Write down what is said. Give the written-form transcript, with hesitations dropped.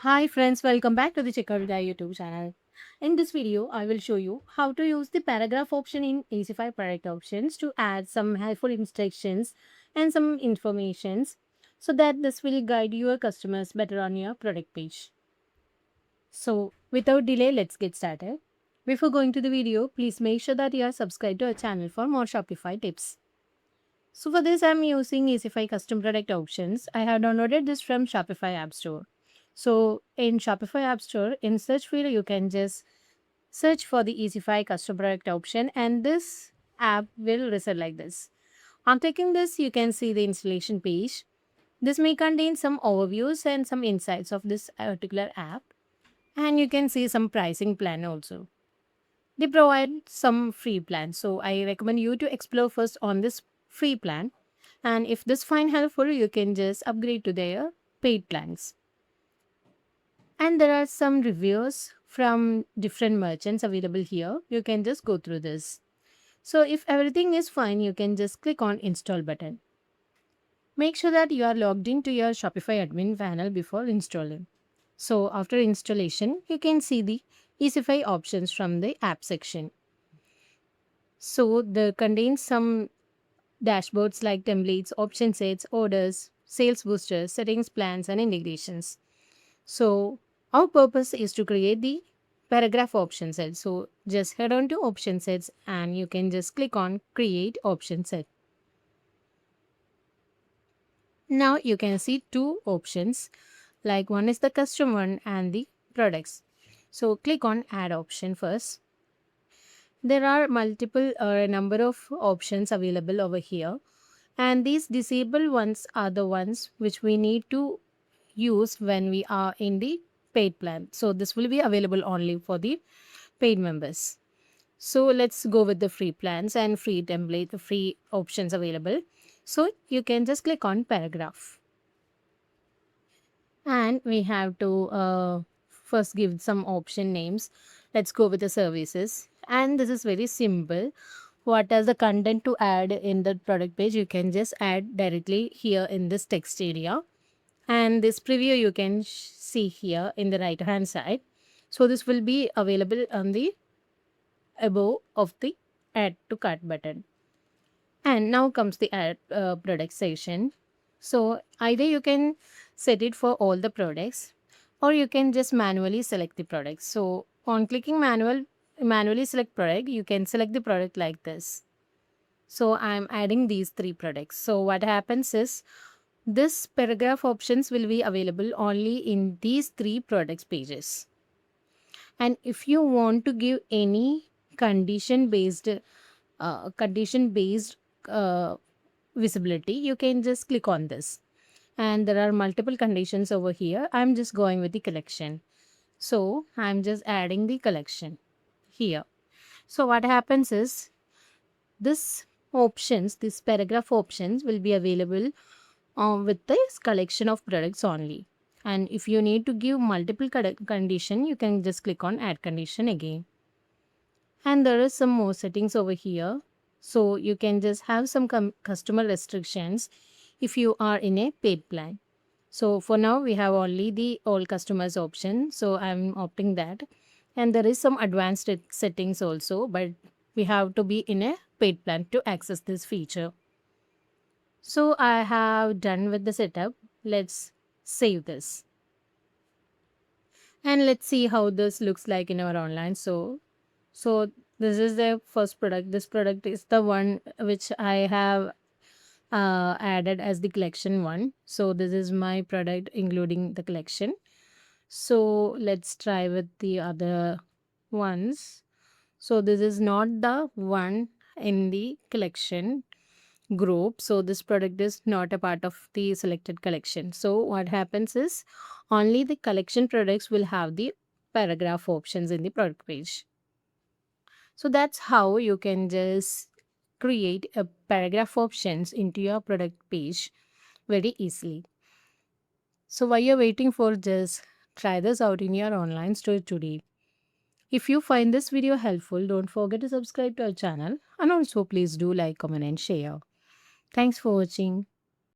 Hi friends, welcome back to the Checkout With YouTube channel. In this video, I will show you how to use the paragraph option in Easify Product Options to add some helpful instructions and some informations so that this will guide your customers better on your product page. So without delay, let's get started. Before going to the video, please make sure that you are subscribed to our channel for more Shopify tips. So for this, I'm using Easify Custom Product Options. I have downloaded this from Shopify App Store. So in Shopify App Store, in search field, you can just search for the Easify Custom Product Option, and this app will result like this. On clicking this, you can see the installation page. This may contain some overviews and some insights of this particular app, and you can see some pricing plan also. They provide some free plans, so I recommend you to explore first on this free plan, and if this find helpful, you can just upgrade to their paid plans. And there are some reviews from different merchants available here. You can just go through this. So if everything is fine, you can just click on install button. Make sure that you are logged into your Shopify admin panel before installing. So after installation, you can see the Easify options from the app section. So they contains some dashboards like templates, option sets, orders, sales boosters, settings, plans, and integrations. So our purpose is to create the paragraph option set. So just head on to option sets and you can just click on create option set. Now you can see two options, like one is the custom one and the products. So click on add option first. There are multiple number of options available over here, and these disabled ones are the ones which we need to use when we are in the paid plan. So this will be available only for the paid members. So let's go with the free plans and free template, the free options available. So you can just click on paragraph, and we have to first give some option names. Let's go with the services, and this is very simple. What is the content to add in the product page, you can just add directly here in this text area, and this preview you can see here in the right hand side. So this will be available on the above of the add to cart button. And now comes the add product section. So either you can set it for all the products, or you can just manually select the product. So on clicking manually select product, you can select the product like this. So I'm adding these three products. So what happens is this paragraph options will be available only in these three products pages. And if you want to give any condition based uh, visibility, you can just click on this. And there are multiple conditions over here. I'm just going with the collection. So I'm just adding the collection here. So what happens is this paragraph options will be available with this collection of products only. And if you need to give multiple condition, you can just click on add condition again. And there is some more settings over here. So you can just have some customer restrictions if you are in a paid plan. So for now, we have only the all customers option. So I'm opting that. And there is some advanced settings also, but we have to be in a paid plan to access this feature. So I have done with the setup. Let's save this. And let's see how this looks like in our online. So this is the first product. This product is the one which I have added as the collection one. So this is my product including the collection. So let's try with the other ones. So this is not the one in the collection group. So this product is not a part of the selected collection. So what happens is only the collection products will have the paragraph options in the product page. So that's how you can just create a paragraph options into your product page very easily. So while you're waiting for this, try this out in your online store today. If you find this video helpful, don't forget to subscribe to our channel, and also please do like, comment and share. Thanks for watching.